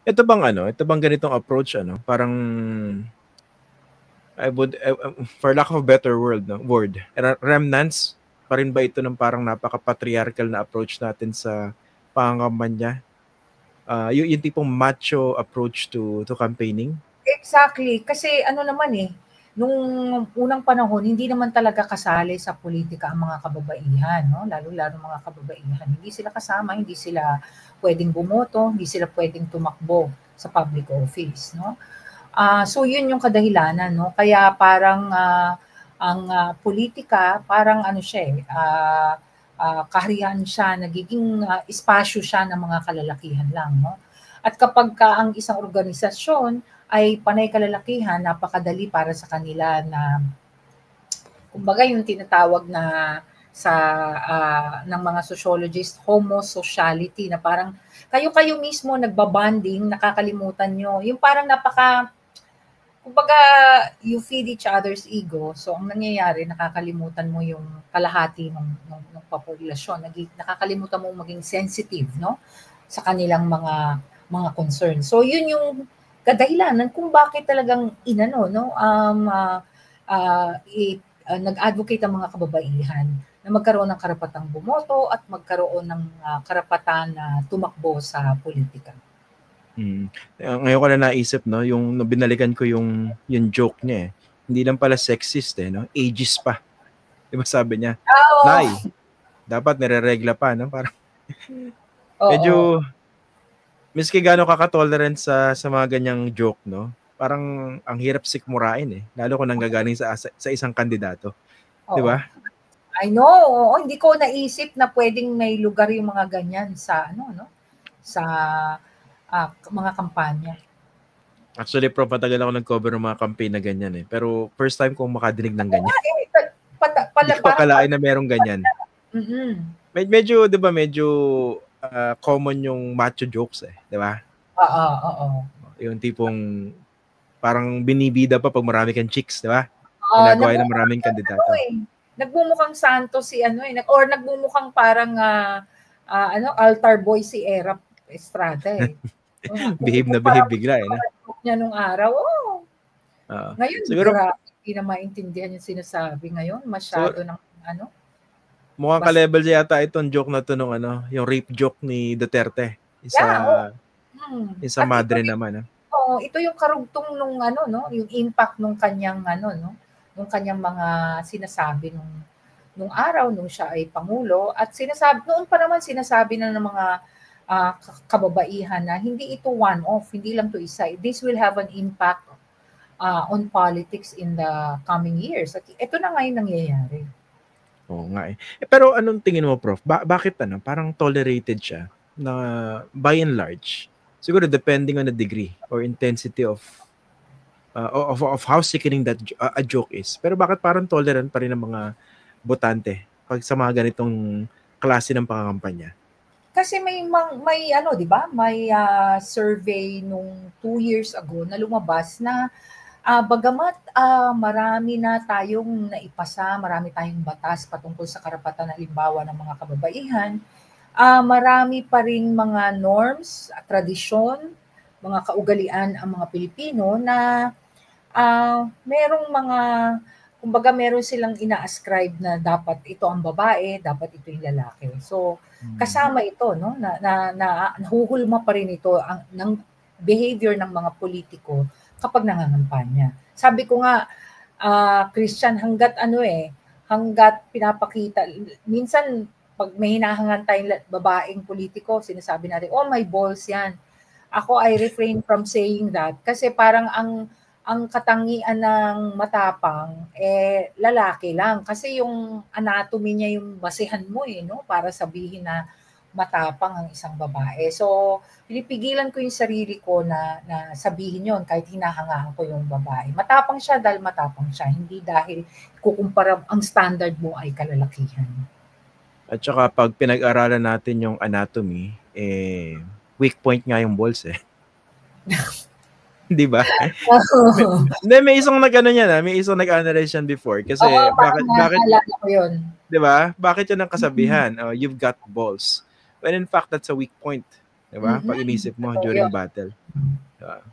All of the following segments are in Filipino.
ito bang ganitong approach, parang, for lack of a better word, remnants pa rin ba ito ng parang napaka-patriarchal na approach natin sa pangangampanya? Yung tipong macho approach to campaigning? Exactly. Kasi ano naman nung unang panahon, hindi naman talaga kasali sa politika ang mga kababaihan, no? Lalo-lalo mga kababaihan. Hindi sila kasama, hindi sila pwedeng bumoto, hindi sila pwedeng tumakbo sa public office, no? So yun yung kadahilanan, no? Kaya parang ang politika, parang ano siya kaharian siya, nagiging espasyo siya ng mga kalalakihan lang, no? At kapag ang isang organisasyon ay panay kalalakihan, napakadali para sa kanila na, kumbaga yung tinatawag na ng mga sociologist, homosociality, na parang kayo mismo nagbabanding, nakakalimutan nyo. Yung parang kumbaga, you feed each other's ego. So, ang nangyayari, nakakalimutan mo yung kalahati ng populasyon. Nakakalimutan mo maging sensitive, no? Sa kanilang mga concern. So, yun yung kadahilanan kung bakit talagang nag-advocate ang mga kababaihan na magkaroon ng karapatang bumoto at magkaroon ng karapatan na tumakbo sa politika. Ngayon ko na naisip, no, yung binalikan ko yung joke niya Hindi lang pala sexist no? Ageist pa. Diba sabi niya? Nay, dapat nire-regla pa, no? Parang medyo miski gaano kakatolerant sa mga ganyang joke, no? Parang ang hirap sikmurain lalo kung nanggagaling sa isang kandidato. Di ba? I know. Hindi ko naisip na pwedeng may lugar yung mga ganyan sa sa mga kampanya. Actually, Prof, matagal ako nag-cover ng mga campaign na ganyan Pero first time kong makadinig ng ganyan. Hindi ko akalain na merong ganyan. Medyo, di ba, common yung macho jokes di ba? Oo. Yung tipong parang binibida pa pag marami kang chicks, di ba? Ginagawa ng maraming kandidato. Nagmumukhang santo si or nagmumukhang parang altar boy si Erap Estrada behave na behave bigla niya nung araw. Ngayon, siguro hindi na maintindihan yung sinasabi ngayon. Masyado ng mukhang ka-level yata itong joke na to nung yung rape joke ni Duterte. Isa madre naman. Ito yung karugtong nung yung impact nung kanyang nung kanyang mga sinasabi nung araw nung siya ay pangulo, at noon pa naman sinasabi na ng mga kababaihan na hindi ito one-off, hindi lang to isa. This will have an impact on politics in the coming years. At ito na ngayon nangyayari. Oo nga Pero anong tingin mo, Prof? Bakit parang tolerated siya na by and large? Siguro depending on the degree or intensity of how sickening that a joke is. Pero bakit parang tolerant pa rin ng mga botante pag sa mga ganitong klase ng pangangampanya? Kasi may 'di ba? May survey nung 2 years ago na lumabas na bagamat marami na tayong naipasa, marami tayong batas patungkol sa karapatan halimbawa ng mga kababaihan, marami pa ring mga norms, tradisyon, mga kaugalian ang mga Pilipino na merong mga, kumbaga meron silang ina-ascribe na dapat ito ang babae, dapat ito yung lalaki. So, kasama ito, no? Na nahuhulma pa rin ito ng behavior ng mga politiko kapag nangangampanya. Sabi ko nga, Christian, hanggat pinapakita, minsan pag may hinahangan tayong babaeng politiko, sinasabi natin, oh, may balls yan. Ako, I refrain from saying that kasi parang ang katangian ng matapang lalaki lang, kasi yung anatomy niya yung basehan mo no, para sabihin na matapang ang isang babae. So, pinipigilan ko yung sarili ko na sabihin yon kahit hinahangaan ko yung babae. Matapang siya dahil matapang siya, hindi dahil kukumpara ang standard mo ay kalalakihan. At saka pag pinag-aralan natin yung anatomy, weak point nga yung balls Di ba? May isang may isang nag-analyze yan before kasi bakit ko yun. Di ba? Bakit yun ang kasabihan? You've got balls. When in fact that's a weak point. Diba? Pag inisip mo during battle.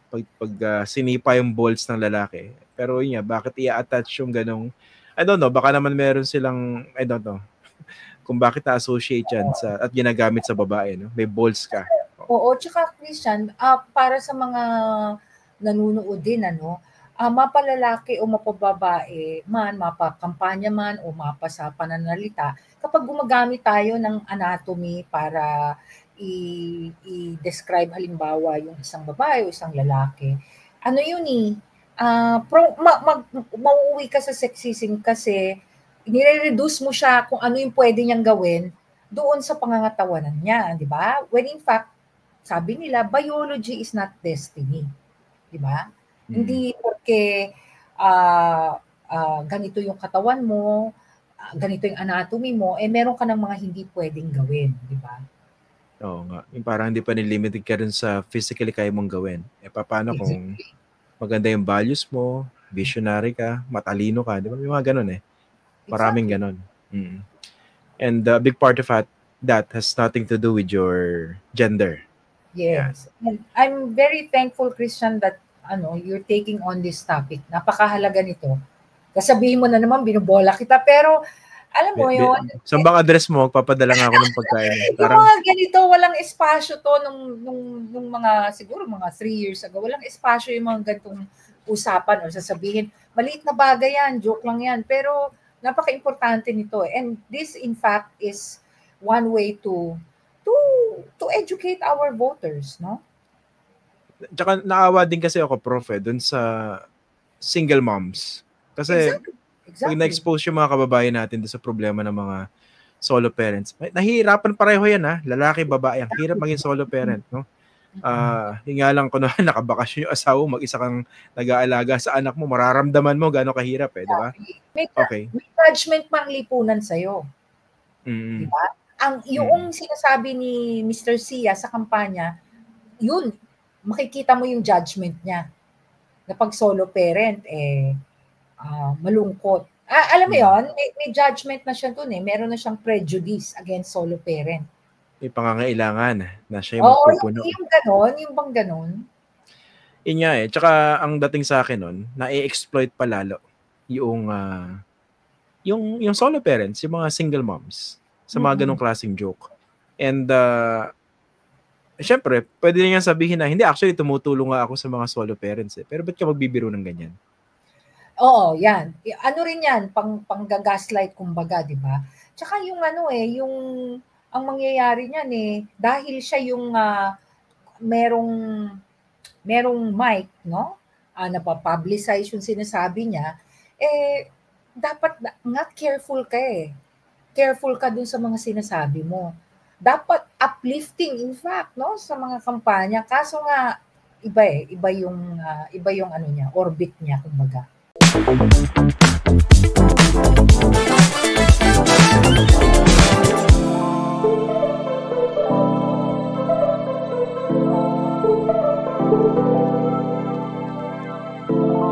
Pag sinipa yung bolts ng lalaki. Pero yun nga, bakit i-attach yung ganong, I don't know, baka naman meron silang, I don't know, kung bakit na-associate yan at ginagamit sa babae, no? May bolts ka. Oo, tsaka Christian, para sa mga nanunood din, mapalalaki o mapababae man, mapakampanya man o mapa sa pananalita, kapag gumagamit tayo ng anatomy para i-describe halimbawa yung isang babae o isang lalaki, ano yun mauuwi ka sa sexism kasi nire-reduce mo siya kung ano yung pwede niyang gawin doon sa pangangatawanan niya, di ba? When in fact, sabi nila, biology is not destiny. Di ba? Hindi porque ganito yung katawan mo, ganito yung anatomy mo, meron ka ng mga hindi pwedeng gawin, di ba? Oo nga. Yung parang hindi pa nilimited ka rin sa physically kaya mong gawin. Paano kung maganda yung values mo, visionary ka, matalino ka, di ba? May mga ganun Maraming ganun. And a big part of that has nothing to do with your gender. Yes. Yeah. And I'm very thankful, Christian, that you're taking on this topic. Napakahalaga nito. Kasabihin mo na naman, binubola kita, pero alam mo yun. Saan bang address mo? Magpapadala nga ako ng pagkain. Yung mga ganito, walang espasyo to nung mga, siguro mga 3 years ago, walang espasyo yung mga ganitong usapan o sasabihin, maliit na bagay yan, joke lang yan, pero napaka-importante nito. And this, in fact, is one way to educate our voters, no? Tsaka naawa din kasi ako, Prof, dun sa single moms. Kasi pag na-expose yung mga kababayan natin doon sa problema ng mga solo parents, nahihirapan pareho yan lalaki, babae, ang hirap maging solo parent, no? Yung nga lang kung nakabakasyon yung asawa, mag-isa kang nag-aalaga sa anak mo, mararamdaman mo gaano kahirap di ba? May judgment pang lipunan sa'yo. Di ba? Yung sinasabi ni Mr. Sia sa kampanya, yun, makikita mo yung judgment niya. Na pag solo parent, malungkot. Alam mo yun, may judgment na siya dun meron na siyang prejudice against solo parent. May pangangailangan na siya yung magpupuno. Yung bang ganon. Yun nga Tsaka ang dating sa akin nun, na-exploit pa lalo yung solo parents, yung mga single moms, sa mga ganong klaseng joke. And syempre, pwede niya sabihin na, hindi, actually, tumutulong nga ako sa mga solo parents Pero ba't ka magbibiro ng ganyan? Oo, yan. Ano rin yan, pang-gaslight kumbaga, di ba? Tsaka yung ang mangyayari niyan dahil siya yung merong mic, no? Napapublicize yung sinasabi niya, dapat nga careful ka Careful ka dun sa mga sinasabi mo. Dapat uplifting, in fact, no? Sa mga kampanya. Kaso nga, iba yung orbit niya, kumbaga.